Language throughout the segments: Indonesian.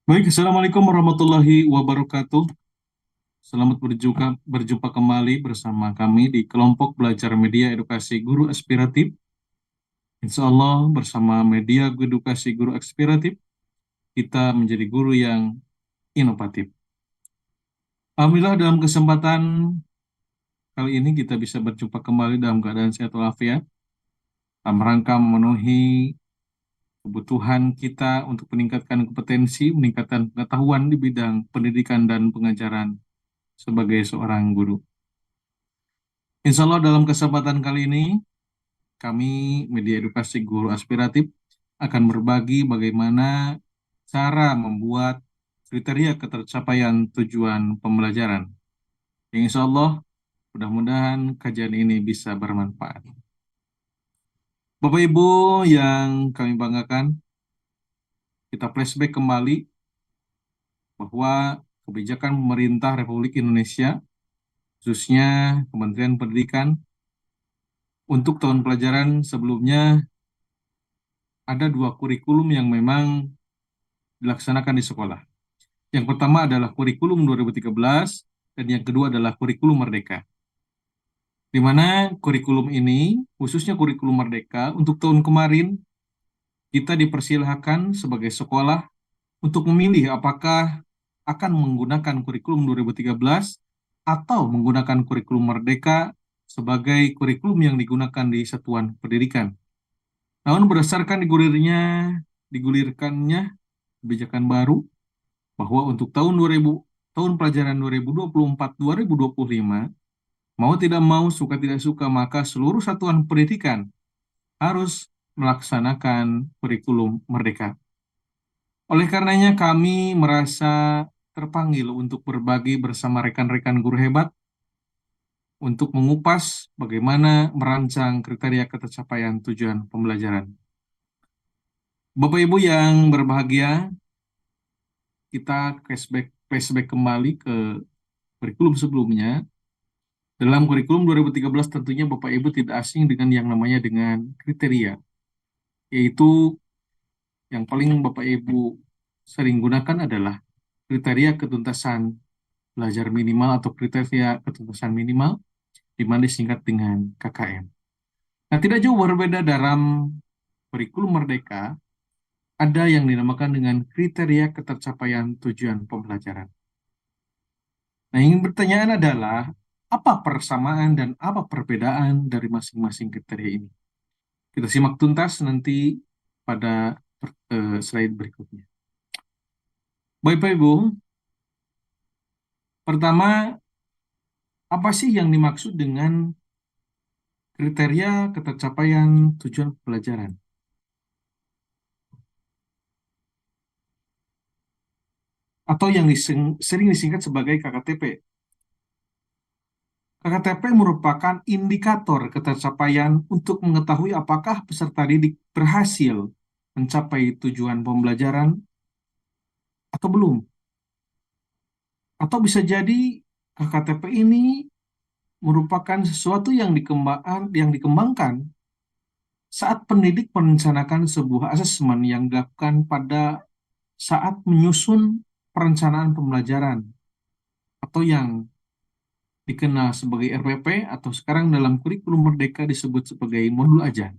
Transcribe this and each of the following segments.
Baik, Assalamualaikum warahmatullahi wabarakatuh. Selamat berjumpa kembali bersama kami di kelompok belajar media edukasi guru aspiratif. Insya Allah bersama media edukasi guru aspiratif, kita menjadi guru yang inovatif. Alhamdulillah dalam kesempatan kali ini kita bisa berjumpa kembali dalam keadaan sehat walafiat, dalam rangka memenuhi kebutuhan kita untuk meningkatkan kompetensi, meningkatkan pengetahuan di bidang pendidikan dan pengajaran sebagai seorang guru. Insya Allah dalam kesempatan kali ini, kami media edukasi guru aspiratif akan berbagi bagaimana cara membuat kriteria ketercapaian tujuan pembelajaran. Yang insya Allah mudah-mudahan kajian ini bisa bermanfaat. Bapak Ibu yang kami banggakan, kita flashback kembali bahwa kebijakan pemerintah Republik Indonesia, khususnya Kementerian Pendidikan, untuk tahun pelajaran sebelumnya ada dua kurikulum yang memang dilaksanakan di sekolah. Yang pertama adalah kurikulum 2013 dan yang kedua adalah kurikulum Merdeka. Di mana kurikulum ini, khususnya kurikulum Merdeka, untuk tahun kemarin kita dipersilahkan sebagai sekolah untuk memilih apakah akan menggunakan kurikulum 2013 atau menggunakan kurikulum Merdeka sebagai kurikulum yang digunakan di satuan pendidikan. Namun berdasarkan digulirkannya kebijakan baru bahwa untuk tahun pelajaran 2024-2025, mau tidak mau, suka tidak suka, maka seluruh satuan pendidikan harus melaksanakan kurikulum Merdeka. Oleh karenanya kami merasa terpanggil untuk berbagi bersama rekan-rekan guru hebat untuk mengupas bagaimana merancang kriteria ketercapaian tujuan pembelajaran. Bapak Ibu yang berbahagia, kita flashback kembali ke kurikulum sebelumnya. Dalam kurikulum 2013 tentunya Bapak Ibu tidak asing dengan yang namanya dengan kriteria, yaitu yang paling Bapak Ibu sering gunakan adalah kriteria ketuntasan belajar minimal atau kriteria ketuntasan minimal, di mana disingkat dengan KKM. Nah, tidak jauh berbeda dalam kurikulum Merdeka, ada yang dinamakan dengan kriteria ketercapaian tujuan pembelajaran. Nah, yang pertanyaan adalah, apa persamaan dan apa perbedaan dari masing-masing kriteria ini? Kita simak tuntas nanti pada slide berikutnya. Bapak Ibu, pertama, apa sih yang dimaksud dengan kriteria ketercapaian tujuan pelajaran? Atau yang sering disingkat sebagai KKTP. KKTP merupakan indikator ketercapaian untuk mengetahui apakah peserta didik berhasil mencapai tujuan pembelajaran atau belum. Atau bisa jadi KKTP ini merupakan sesuatu yang dikembangkan saat pendidik merencanakan sebuah asesmen yang dilakukan pada saat menyusun perencanaan pembelajaran atau yang dikenal sebagai RPP atau sekarang dalam kurikulum Merdeka disebut sebagai modul ajar.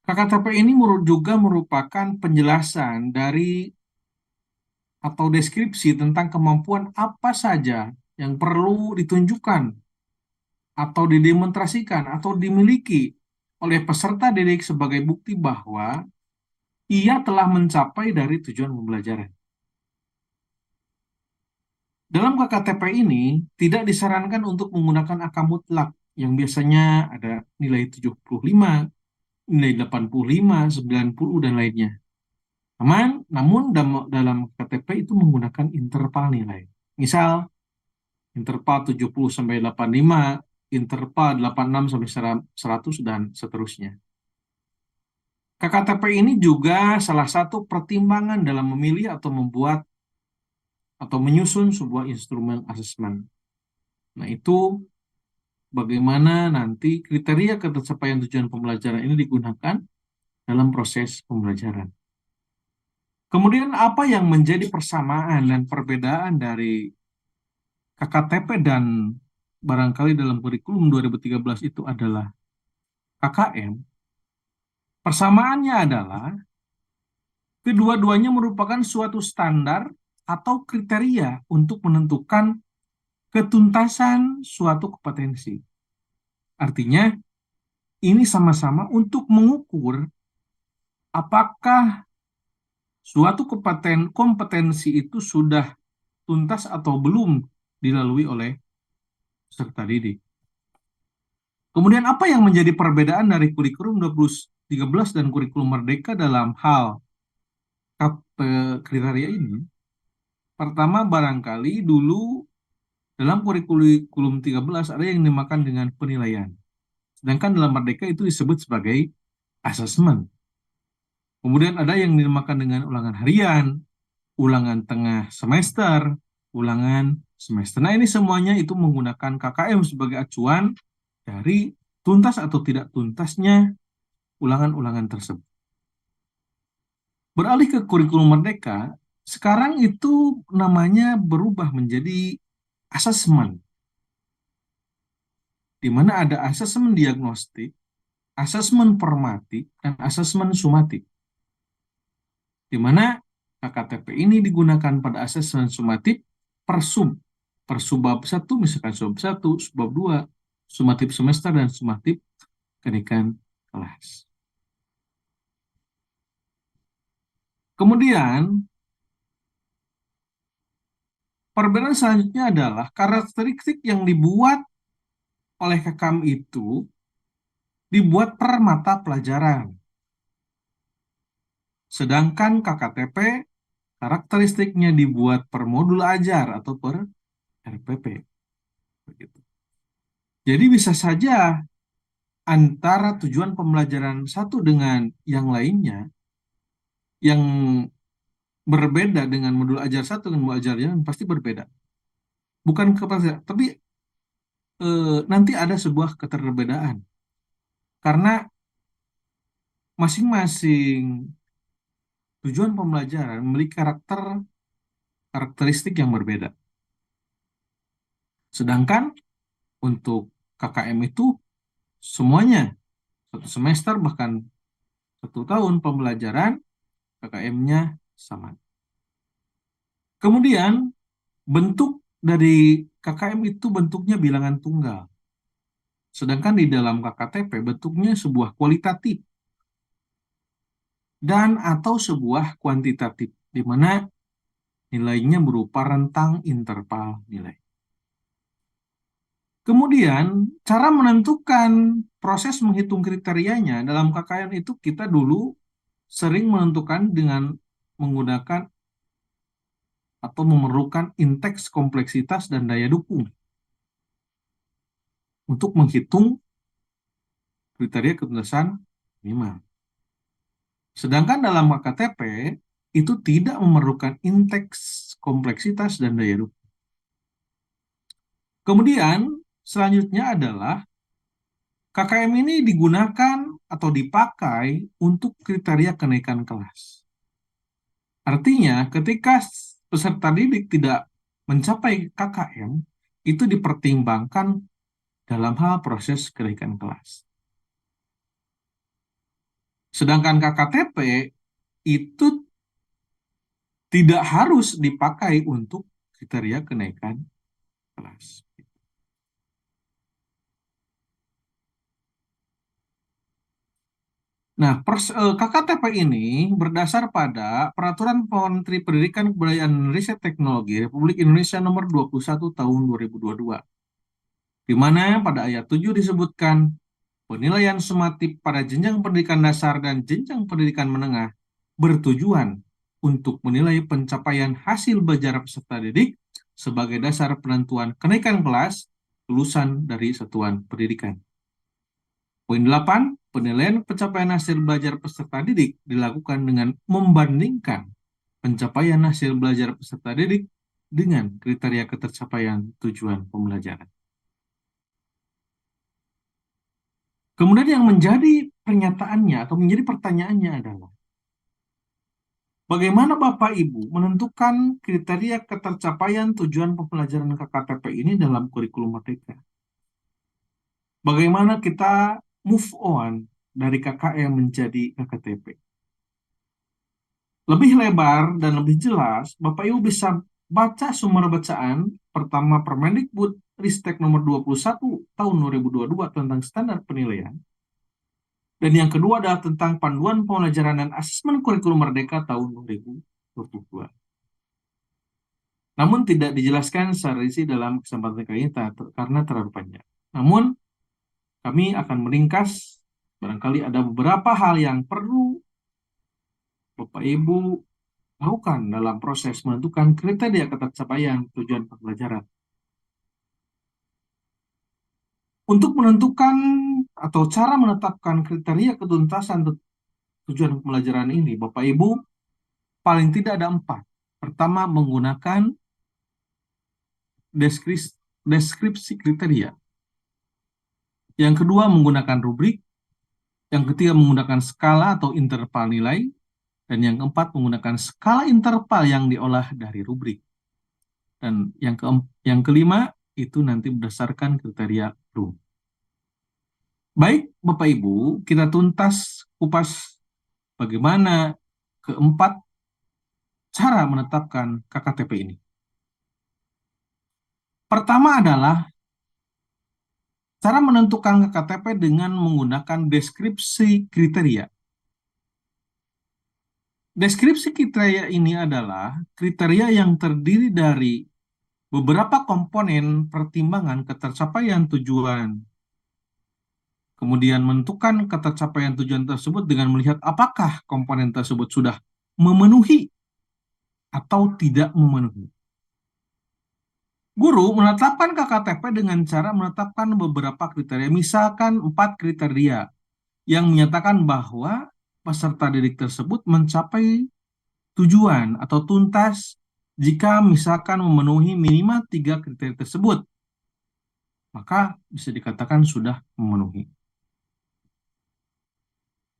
KKTP ini juga merupakan penjelasan dari atau deskripsi tentang kemampuan apa saja yang perlu ditunjukkan atau didemonstrasikan atau dimiliki oleh peserta didik sebagai bukti bahwa ia telah mencapai dari tujuan pembelajaran. Dalam KKTP ini tidak disarankan untuk menggunakan angka mutlak yang biasanya ada nilai 75, nilai 85, 90, dan lainnya. Namun dalam KTP itu menggunakan interval nilai. Misal, interval 70 sampai 85, interval 86 sampai 100, dan seterusnya. KKTP ini juga salah satu pertimbangan dalam memilih atau membuat atau menyusun sebuah instrumen asesmen. Nah, itu bagaimana nanti kriteria ketercapaian tujuan pembelajaran ini digunakan dalam proses pembelajaran. Kemudian apa yang menjadi persamaan dan perbedaan dari KKTP dan barangkali dalam kurikulum 2013 itu adalah KKM? Persamaannya adalah kedua-duanya merupakan suatu standar atau kriteria untuk menentukan ketuntasan suatu kompetensi. Artinya, ini sama-sama untuk mengukur apakah suatu kompetensi itu sudah tuntas atau belum dilalui oleh peserta didik. Kemudian apa yang menjadi perbedaan dari kurikulum 2013 dan kurikulum Merdeka dalam hal kriteria ini? Pertama, barangkali dulu dalam kurikulum 13 ada yang dinamakan dengan penilaian. Sedangkan dalam Merdeka itu disebut sebagai asesmen. Kemudian ada yang dinamakan dengan ulangan harian, ulangan tengah semester, ulangan semester. Nah, ini semuanya itu menggunakan KKM sebagai acuan dari tuntas atau tidak tuntasnya ulangan-ulangan tersebut. Beralih ke kurikulum Merdeka, sekarang itu namanya berubah menjadi asesmen, di mana ada asesmen diagnostik, asesmen formatif, dan asesmen sumatif. Di mana KKTP ini digunakan pada asesmen sumatif per sub. Per subbab 1, misalkan subbab 1, subbab 2, sumatif semester, dan sumatif kenaikan kelas. Kemudian, perbedaan selanjutnya adalah karakteristik yang dibuat oleh KKM itu dibuat per mata pelajaran. Sedangkan KKTP karakteristiknya dibuat per modul ajar atau per RPP. Begitu. Jadi bisa saja antara tujuan pembelajaran satu dengan yang lainnya, yang berbeda dengan modul ajar satu dengan modul ajar yang pasti berbeda. Bukan kepada, tapi nanti ada sebuah keterbedaan. Karena masing-masing tujuan pembelajaran memiliki karakteristik yang berbeda. Sedangkan untuk KKM itu semuanya satu semester bahkan 1 tahun pembelajaran KKM-nya sama. Kemudian bentuk dari KKM itu bentuknya bilangan tunggal. Sedangkan di dalam KKTP bentuknya sebuah kualitatif dan atau sebuah kuantitatif, di mana nilainya berupa rentang interval nilai. Kemudian, cara menentukan proses menghitung kriterianya dalam KKN itu kita dulu sering menentukan dengan menggunakan atau memerlukan indeks kompleksitas dan daya dukung untuk menghitung kriteria ketuntasan minimal. Sedangkan dalam KKTP itu tidak memerlukan indeks kompleksitas dan daya dukung. Kemudian selanjutnya adalah KKM ini digunakan atau dipakai untuk kriteria kenaikan kelas. Artinya ketika peserta didik tidak mencapai KKM, itu dipertimbangkan dalam hal proses kenaikan kelas. Sedangkan KKTP itu tidak harus dipakai untuk kriteria kenaikan kelas. Nah, KKTP ini berdasar pada Peraturan Menteri Pendidikan Kebudayaan dan Riset Teknologi Republik Indonesia Nomor 21 Tahun 2022, di mana pada ayat 7 disebutkan penilaian sumatif pada jenjang pendidikan dasar dan jenjang pendidikan menengah bertujuan untuk menilai pencapaian hasil belajar peserta didik sebagai dasar penentuan kenaikan kelas lulusan dari satuan pendidikan. Poin 8, penilaian pencapaian hasil belajar peserta didik dilakukan dengan membandingkan pencapaian hasil belajar peserta didik dengan kriteria ketercapaian tujuan pembelajaran. Kemudian yang menjadi pernyataannya atau menjadi pertanyaannya adalah, Bagaimana Bapak Ibu menentukan kriteria ketercapaian tujuan pembelajaran KKTP ini dalam kurikulum Merdeka? Bagaimana kita move on dari KKM menjadi KKTP? Lebih lebar dan lebih jelas, Bapak Ibu bisa baca sumber bacaan pertama Permendikbud Ristek nomor 21 tahun 2022 tentang standar penilaian. Dan yang kedua adalah tentang panduan pembelajaran dan asesmen kurikulum Merdeka tahun 2022. Namun tidak dijelaskan secara rinci dalam kesempatan kali ini karena terlalu panjang. Namun kami akan meringkas, barangkali ada beberapa hal yang perlu Bapak Ibu lakukan dalam proses menentukan kriteria ketercapaian tujuan pembelajaran. Untuk menentukan atau cara menetapkan kriteria ketuntasan tujuan pembelajaran ini, Bapak Ibu, paling tidak ada 4. Pertama, menggunakan deskripsi kriteria. Yang kedua, menggunakan rubrik. Yang ketiga, menggunakan skala atau interval nilai. Dan yang keempat, menggunakan skala interval yang diolah dari rubrik. Dan yang kelima, itu nanti berdasarkan kriteria Bloom. Baik, Bapak Ibu, kita tuntas kupas bagaimana keempat cara menetapkan KKTP ini. Pertama adalah cara menentukan KKTP dengan menggunakan deskripsi kriteria. Deskripsi kriteria ini adalah kriteria yang terdiri dari beberapa komponen pertimbangan ketercapaian tujuan. Kemudian menentukan ketercapaian tujuan tersebut dengan melihat apakah komponen tersebut sudah memenuhi atau tidak memenuhi. Guru menetapkan KKTP dengan cara menetapkan beberapa kriteria, misalkan 4 kriteria yang menyatakan bahwa peserta didik tersebut mencapai tujuan atau tuntas jika misalkan memenuhi minimal 3 kriteria tersebut, maka bisa dikatakan sudah memenuhi.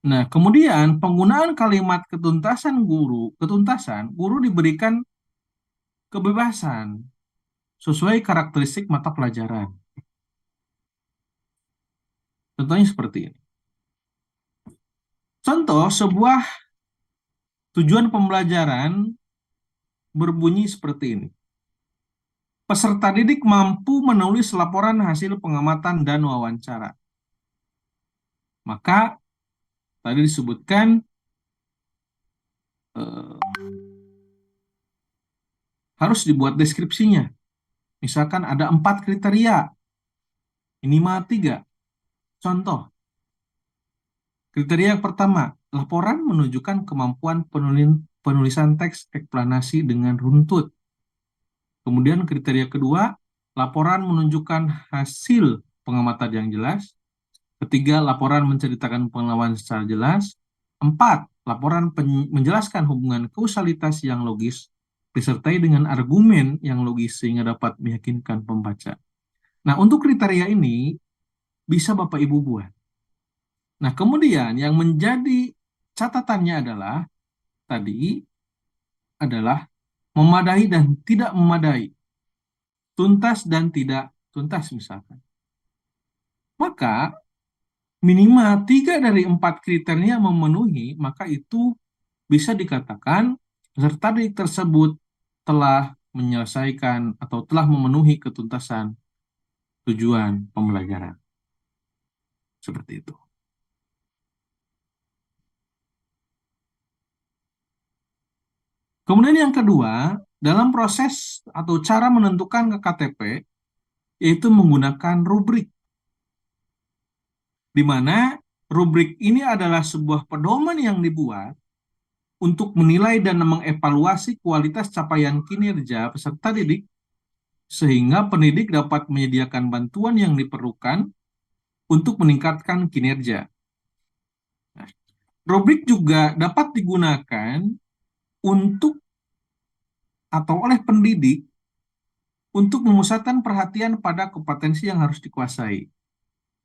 Nah, kemudian penggunaan kalimat ketuntasan guru diberikan kebebasan sesuai karakteristik mata pelajaran. Contohnya seperti ini. Contoh, sebuah tujuan pembelajaran berbunyi seperti ini. Peserta didik mampu menulis laporan hasil pengamatan dan wawancara. Maka tadi disebutkan harus dibuat deskripsinya. Misalkan ada 4 kriteria, minimal 3. Contoh, kriteria yang pertama, laporan menunjukkan kemampuan penulisan teks eksplanasi dengan runtut. Kemudian kriteria kedua, laporan menunjukkan hasil pengamatan yang jelas. Ketiga, laporan menceritakan pengalaman secara jelas. 4, laporan menjelaskan hubungan kausalitas yang logis, disertai dengan argumen yang logis sehingga dapat meyakinkan pembaca. Nah, untuk kriteria ini bisa Bapak Ibu buat. Nah, kemudian yang menjadi catatannya adalah memadai dan tidak memadai, tuntas dan tidak tuntas misalkan. Maka minimal 3 dari 4 kriteria memenuhi, maka itu bisa dikatakan peserta didik tersebut telah menyelesaikan atau telah memenuhi ketuntasan tujuan pembelajaran. Seperti itu. Kemudian yang kedua, dalam proses atau cara menentukan KKTP, yaitu menggunakan rubrik. Di mana rubrik ini adalah sebuah pedoman yang dibuat untuk menilai dan mengevaluasi kualitas capaian kinerja peserta didik, sehingga pendidik dapat menyediakan bantuan yang diperlukan untuk meningkatkan kinerja. Nah, rubrik juga dapat digunakan untuk atau oleh pendidik untuk memusatkan perhatian pada kompetensi yang harus dikuasai.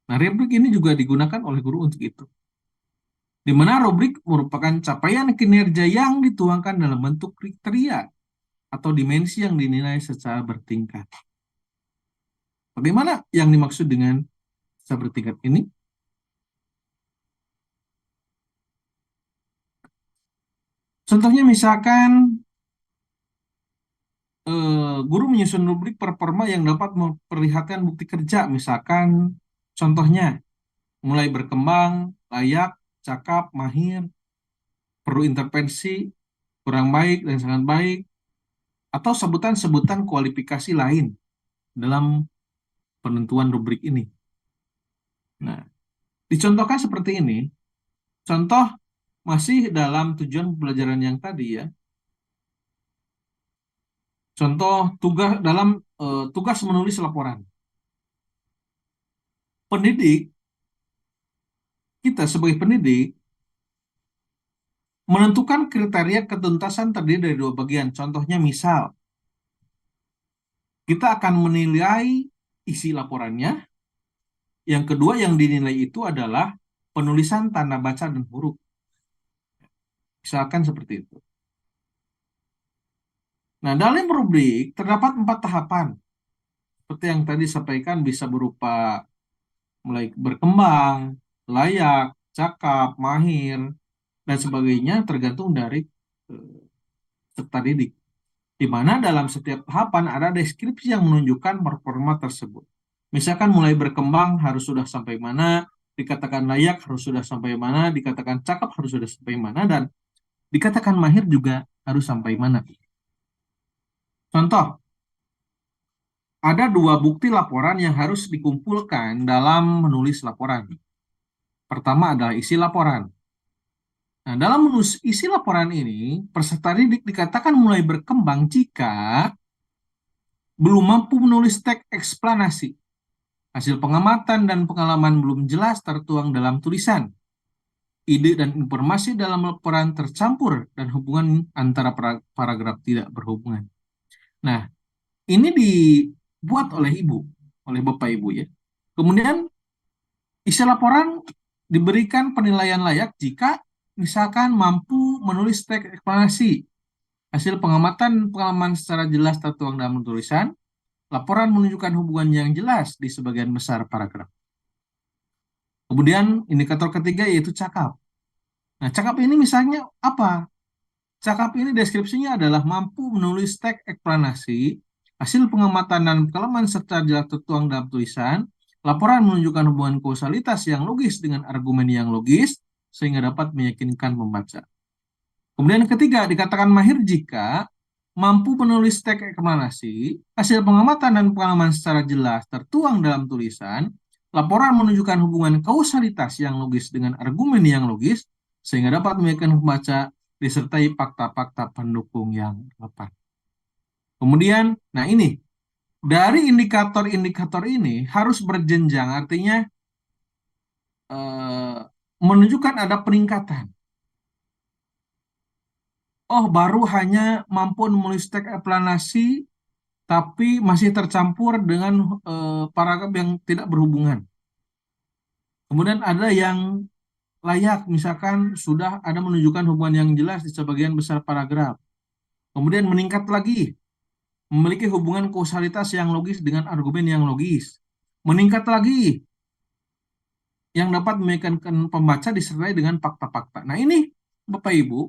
Nah, rubrik ini juga digunakan oleh guru untuk itu. di mana rubrik merupakan capaian kinerja yang dituangkan dalam bentuk kriteria atau dimensi yang dinilai secara bertingkat. Bagaimana yang dimaksud dengan secara bertingkat ini? Contohnya misalkan guru menyusun rubrik performa yang dapat memperlihatkan bukti kerja, misalkan contohnya mulai berkembang, layak, cakap, mahir, perlu intervensi, kurang baik, dan sangat baik, atau sebutan-sebutan kualifikasi lain dalam penentuan rubrik ini. Nah, dicontohkan seperti ini, contoh masih dalam tujuan pembelajaran yang tadi ya, contoh tugas dalam tugas menulis laporan. Pendidik, kita sebagai pendidik, menentukan kriteria ketuntasan terdiri dari dua bagian. Contohnya misal, kita akan menilai isi laporannya. Yang kedua yang dinilai itu adalah penulisan tanda baca dan huruf. Misalkan seperti itu. Nah, dalam rubrik terdapat 4 tahapan. Seperti yang tadi sampaikan bisa berupa mulai berkembang, layak, cakap, mahir, dan sebagainya tergantung dari peserta didik. Di mana dalam setiap tahapan ada deskripsi yang menunjukkan performa tersebut. Misalkan mulai berkembang harus sudah sampai mana, dikatakan layak harus sudah sampai mana, dikatakan cakap harus sudah sampai mana, dan dikatakan mahir juga harus sampai mana. Contoh, ada dua bukti laporan yang harus dikumpulkan dalam menulis laporan. Pertama adalah isi laporan. Nah, dalam menulis isi laporan ini, peserta didik dikatakan mulai berkembang jika belum mampu menulis teks eksplanasi. Hasil pengamatan dan pengalaman belum jelas tertuang dalam tulisan. Ide dan informasi dalam laporan tercampur dan hubungan antara paragraf tidak berhubungan. Nah, ini dibuat oleh ibu, oleh bapak ibu ya. Kemudian isi laporan diberikan penilaian layak jika misalkan mampu menulis teks eksplanasi, hasil pengamatan pengalaman secara jelas tertuang dalam tulisan, laporan menunjukkan hubungan yang jelas di sebagian besar paragraf. Kemudian indikator ketiga yaitu cakap. Nah, cakap ini misalnya apa? Cakap ini deskripsinya adalah mampu menulis teks eksplanasi, hasil pengamatan dan pengalaman serta jelas tertuang dalam tulisan, laporan menunjukkan hubungan kausalitas yang logis dengan argumen yang logis, sehingga dapat meyakinkan pembaca. Kemudian ketiga, dikatakan mahir jika mampu menulis teks eksplanasi, hasil pengamatan dan pengalaman secara jelas tertuang dalam tulisan, laporan menunjukkan hubungan kausalitas yang logis dengan argumen yang logis, sehingga dapat meyakinkan pembaca disertai fakta-fakta pendukung yang relevan. Kemudian, nah ini, dari indikator-indikator ini harus berjenjang, artinya eh, menunjukkan ada peningkatan. Oh, baru hanya mampu menulis teks eksplanasi, tapi masih tercampur dengan paragraf yang tidak berhubungan. Kemudian ada yang layak, misalkan sudah ada menunjukkan hubungan yang jelas di sebagian besar paragraf. Kemudian meningkat lagi, memiliki hubungan kausalitas yang logis dengan argumen yang logis. Meningkat lagi, yang dapat meyakinkan pembaca disertai dengan fakta-fakta. Nah ini, Bapak Ibu,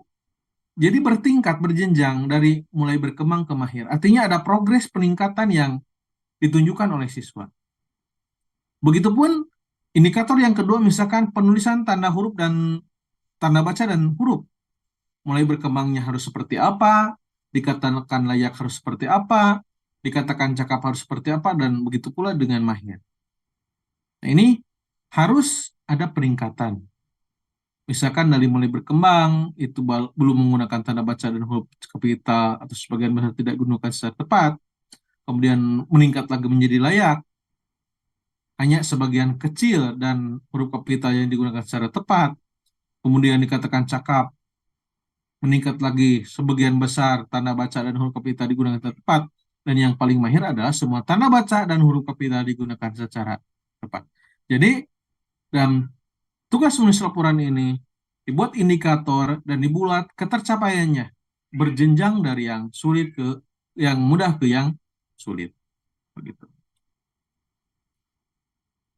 jadi bertingkat, berjenjang dari mulai berkembang ke mahir. Artinya ada progres peningkatan yang ditunjukkan oleh siswa. Begitupun indikator yang kedua, misalkan penulisan tanda huruf dan tanda baca dan huruf. Mulai berkembangnya harus seperti apa, dikatakan layak harus seperti apa, dikatakan cakap harus seperti apa, dan begitu pula dengan mahir. Nah, ini harus ada peningkatan. Misalkan dari mulai berkembang, itu belum menggunakan tanda baca dan huruf kapital atau sebagian besar tidak digunakan secara tepat, kemudian meningkat lagi menjadi layak, hanya sebagian kecil dan huruf kapital yang digunakan secara tepat, kemudian dikatakan cakap, meningkat lagi sebagian besar tanda baca dan huruf kapital digunakan secara tepat, dan yang paling mahir adalah semua tanda baca dan huruf kapital digunakan secara tepat. Jadi, dalam tugas menulis laporan ini Dibuat indikator dan dibuat ketercapaiannya berjenjang dari yang sulit ke yang mudah ke yang sulit. Begitu.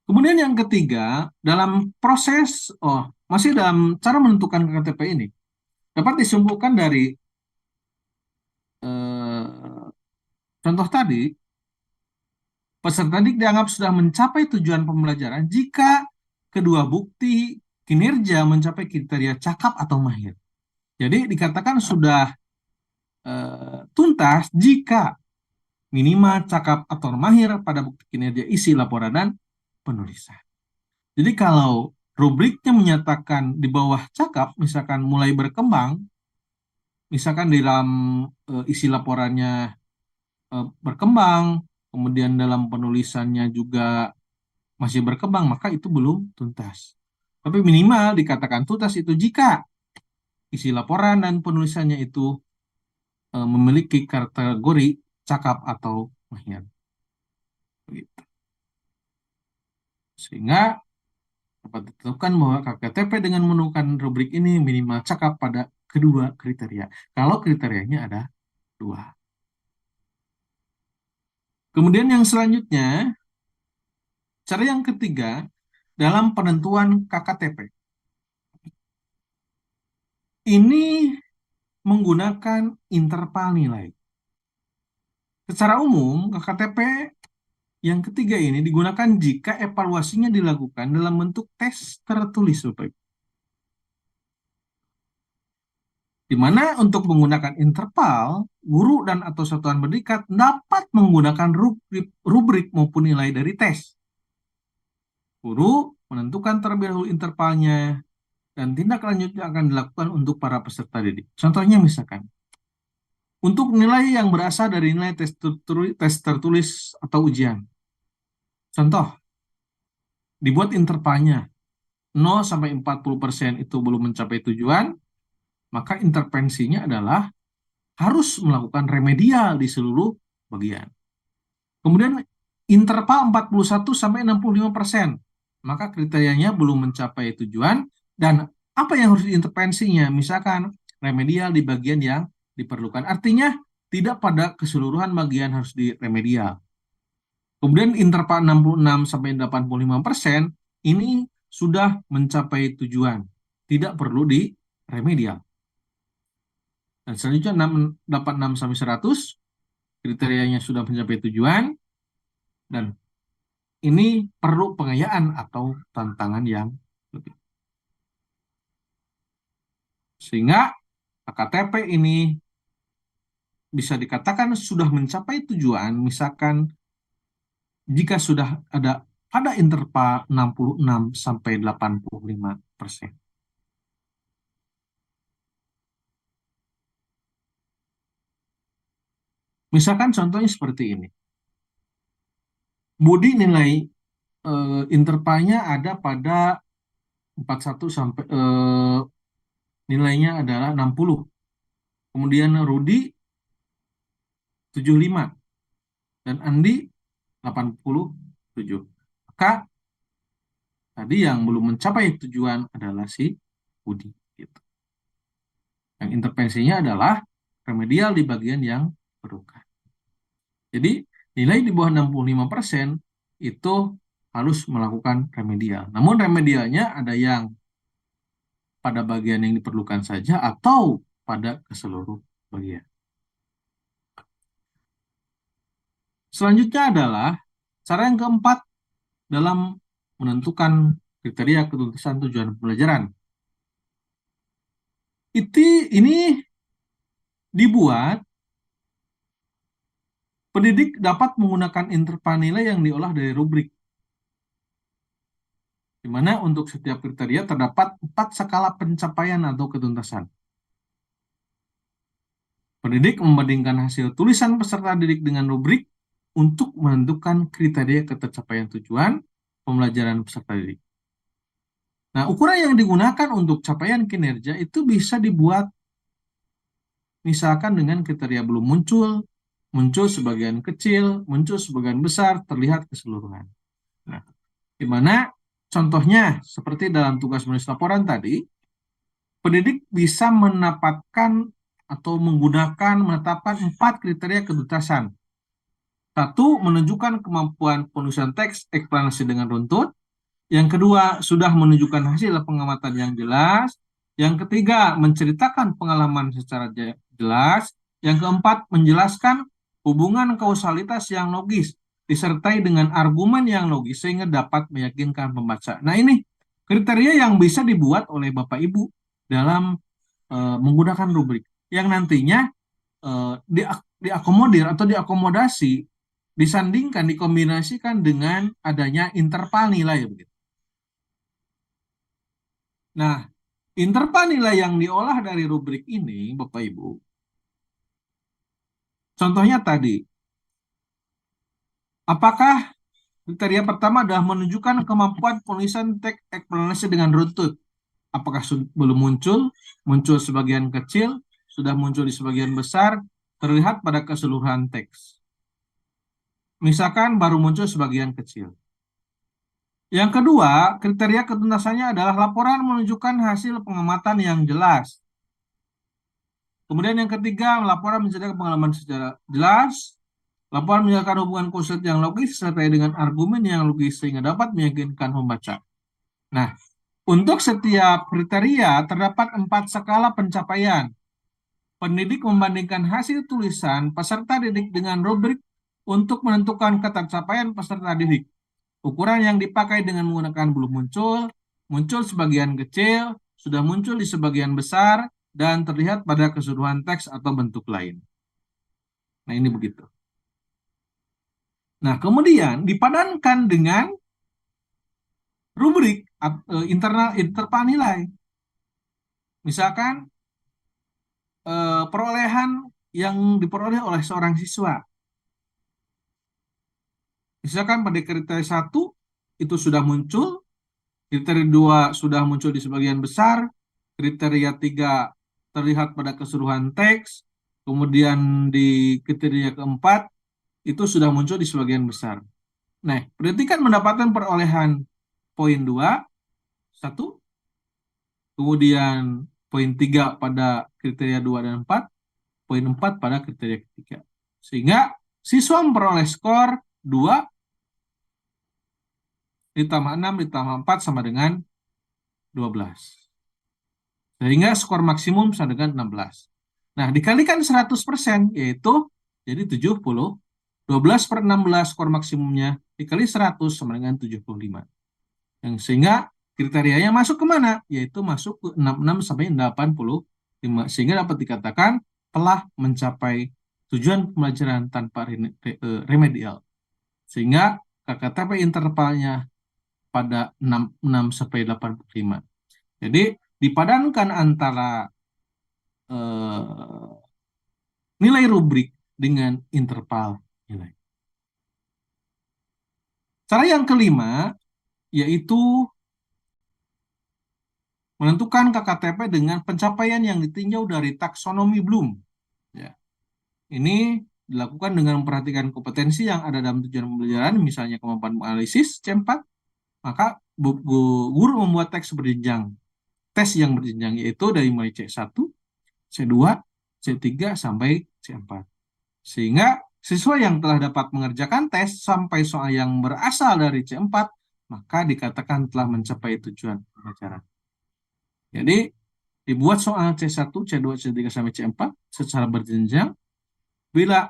Kemudian yang ketiga, dalam proses, masih dalam cara menentukan KTP ini, dapat disimpulkan dari eh, contoh tadi, peserta didik dianggap sudah mencapai tujuan pembelajaran jika kedua bukti kinerja mencapai kriteria cakap atau mahir. Jadi dikatakan sudah tuntas jika minimal cakap atau mahir pada bukti kinerja isi laporan dan penulisan. Jadi kalau rubriknya menyatakan di bawah cakap, misalkan mulai berkembang, misalkan di dalam isi laporannya berkembang, kemudian dalam penulisannya juga masih berkembang, maka itu belum tuntas. Tapi minimal dikatakan tuntas itu jika isi laporan dan penulisannya itu memiliki kategori cakap atau mahir. Begitu. Sehingga dapat ditentukan bahwa KKTP dengan menemukan rubrik ini minimal cakap pada kedua kriteria. Kalau kriterianya ada dua. Kemudian yang selanjutnya, cara yang ketiga, dalam penentuan KKTP. Ini menggunakan interval nilai. Secara umum, KKTP yang ketiga ini digunakan jika evaluasinya dilakukan dalam bentuk tes tertulis, Bapak Ibu. Di mana untuk menggunakan interval, guru dan atau satuan pendidikan dapat menggunakan rubrik maupun nilai dari tes. Guru menentukan terlebih dahulu intervalnya dan tindak lanjutnya akan dilakukan untuk para peserta didik. Contohnya misalkan, untuk nilai yang berasal dari nilai tes tertulis atau ujian. Contoh, dibuat intervalnya 0 sampai 40% itu belum mencapai tujuan, maka intervensinya adalah harus melakukan remedial di seluruh bagian. Kemudian interval 41 sampai 65%, maka kriterianya belum mencapai tujuan dan apa yang harus diintervensinya? Misalkan remedial di bagian yang diperlukan. Artinya tidak pada keseluruhan bagian harus diremedial. Kemudian interval 66 sampai 85% ini sudah mencapai tujuan, tidak perlu diremedial. Dan selanjutnya 86 sampai 100 kriterianya sudah mencapai tujuan dan ini perlu pengayaan atau tantangan yang lebih. Sehingga KTP ini bisa dikatakan sudah mencapai tujuan, misalkan jika sudah ada pada interval 66 sampai 85%. Misalkan contohnya seperti ini. Budi nilai intervalnya ada pada 41 sampai nilainya adalah 60. Kemudian Rudi 75 dan Andi 87. Maka tadi yang belum mencapai tujuan adalah si Budi. Gitu. Yang intervensinya adalah remedial di bagian yang perlukan. Jadi nilai di bawah 65% itu harus melakukan remedial. Namun remedialnya ada yang pada bagian yang diperlukan saja atau pada keseluruh bagian. Selanjutnya adalah cara yang keempat dalam menentukan kriteria ketuntasan tujuan pembelajaran. Ini dibuat pendidik dapat menggunakan interval nilai yang diolah dari rubrik, di mana untuk setiap kriteria terdapat 4 skala pencapaian atau ketuntasan. Pendidik membandingkan hasil tulisan peserta didik dengan rubrik untuk menentukan kriteria ketercapaian tujuan pembelajaran peserta didik. Nah, ukuran yang digunakan untuk capaian kinerja itu bisa dibuat misalkan dengan kriteria belum muncul, muncul sebagian kecil, muncul sebagian besar, terlihat keseluruhan. Nah, di mana contohnya seperti dalam tugas menulis laporan tadi, pendidik bisa mendapatkan atau menetapkan 4 kriteria ketuntasan. Satu, menunjukkan kemampuan penulisan teks eksplanasi dengan runtut. Yang kedua, sudah menunjukkan hasil pengamatan yang jelas. Yang ketiga, menceritakan pengalaman secara jelas. Yang keempat, menjelaskan hubungan kausalitas yang logis, disertai dengan argumen yang logis sehingga dapat meyakinkan pembaca. Nah, ini kriteria yang bisa dibuat oleh Bapak Ibu dalam menggunakan rubrik yang nantinya diakomodir atau diakomodasi, disandingkan, dikombinasikan dengan adanya interval nilai begitu. Nah, interval nilai yang diolah dari rubrik ini, Bapak Ibu, contohnya tadi, apakah kriteria pertama adalah menunjukkan kemampuan penulisan teks eksplanasi dengan runtut? Apakah belum muncul, muncul sebagian kecil, sudah muncul di sebagian besar, terlihat pada keseluruhan teks. Misalkan baru muncul sebagian kecil. Yang kedua, kriteria ketuntasannya adalah laporan menunjukkan hasil pengamatan yang jelas. Kemudian yang ketiga, laporan menceritakan pengalaman secara jelas. Laporan menyatakan hubungan konsep yang logis serta dengan argumen yang logis sehingga dapat meyakinkan pembaca. Nah, untuk setiap kriteria terdapat 4 skala pencapaian. Pendidik membandingkan hasil tulisan peserta didik dengan rubrik untuk menentukan ketercapaian peserta didik. Ukuran yang dipakai dengan menggunakan belum muncul, muncul sebagian kecil, sudah muncul di sebagian besar, dan terlihat pada keseluruhan teks atau bentuk lain. Nah, ini begitu. Nah, kemudian dipadankan dengan rubrik internal interval nilai. Misalkan perolehan yang diperoleh oleh seorang siswa. Misalkan pada kriteria 1 itu sudah muncul, kriteria 2 sudah muncul di sebagian besar, kriteria 3 terlihat pada keseluruhan teks, kemudian di kriteria keempat itu sudah muncul di sebagian besar. Nah, berarti kan mendapatkan perolehan poin 2, 1, kemudian poin 3 pada kriteria 2 dan 4, poin 4 pada kriteria ketiga. Sehingga siswa memperoleh skor 2 ditambah 6 ditambah 4 sama dengan 12. Sehingga skor maksimum sama dengan 16. Nah, dikalikan 100%, yaitu jadi 70. 12/16 skor maksimumnya dikali 100 sama dengan 75. Sehingga kriterianya masuk ke mana? Yaitu masuk ke 66 sampai 85. Sehingga dapat dikatakan telah mencapai tujuan pembelajaran tanpa remedial. Sehingga KKTP intervalnya pada 66 sampai 85. Jadi dipadankan antara nilai rubrik dengan interval nilai. Cara yang kelima yaitu menentukan KKTP dengan pencapaian yang ditinjau dari taksonomi Bloom. Ya. Ini dilakukan dengan memperhatikan kompetensi yang ada dalam tujuan pembelajaran, misalnya kemampuan analisis C4, maka guru membuat teks berjenjang. Tes yang berjenjang yaitu dari mulai C1, C2, C3 sampai C4. Sehingga siswa yang telah dapat mengerjakan tes sampai soal yang berasal dari C4, maka dikatakan telah mencapai tujuan pembelajaran. Jadi, dibuat soal C1, C2, C3 sampai C4 secara berjenjang. Bila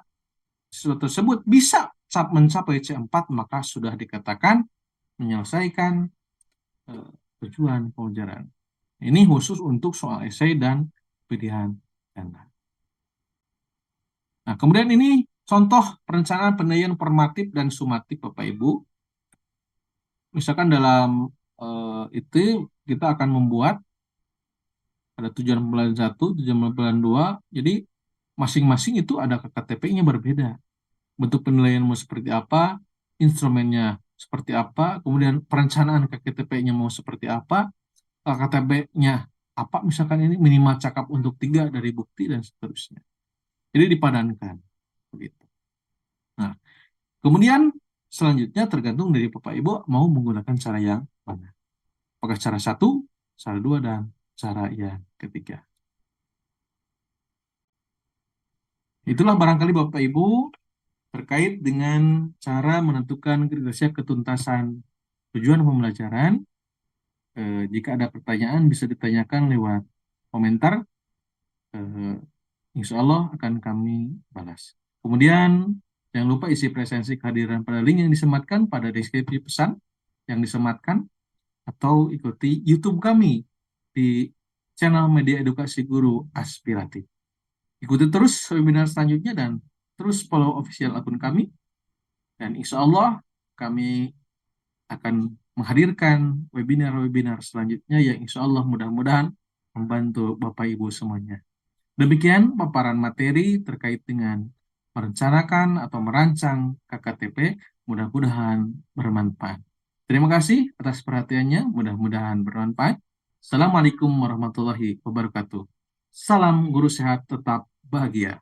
siswa tersebut bisa mencapai C4, maka sudah dikatakan menyelesaikan tujuan pembelajaran. Ini khusus untuk soal esai dan pilihan ganda. Nah, kemudian ini contoh perencanaan penilaian formatif dan sumatif Bapak Ibu. Misalkan dalam itu kita akan membuat ada tujuan pembelajaran 1, tujuan pembelajaran 2. Jadi masing-masing itu ada KKTP-nya berbeda. Bentuk penilaian mau seperti apa, instrumennya seperti apa, kemudian perencanaan KKTP-nya mau seperti apa, KKTP-nya apa, misalkan ini minimal cakap untuk 3 dari bukti dan seterusnya. Jadi dipadankan. Begitu. Nah, kemudian selanjutnya tergantung dari Bapak Ibu mau menggunakan cara yang mana. Apakah cara 1, cara 2, dan cara yang ketiga. Itulah barangkali Bapak Ibu terkait dengan cara menentukan kriteria ketuntasan tujuan pembelajaran. Jika ada pertanyaan bisa ditanyakan lewat komentar. Eh, Insya Allah akan kami balas. Kemudian jangan lupa isi presensi kehadiran pada link yang disematkan pada deskripsi pesan yang disematkan, atau ikuti YouTube kami di channel Media Edukasi Guru Aspiratif. Ikuti terus webinar selanjutnya dan terus follow official akun kami. Dan insya Allah kami akan menghadirkan webinar-webinar selanjutnya yang insya Allah mudah-mudahan membantu Bapak Ibu semuanya. Demikian paparan materi terkait dengan merencanakan atau merancang KKTP, mudah-mudahan bermanfaat. Terima kasih atas perhatiannya, mudah-mudahan bermanfaat. Assalamualaikum warahmatullahi wabarakatuh. Salam guru sehat tetap bahagia.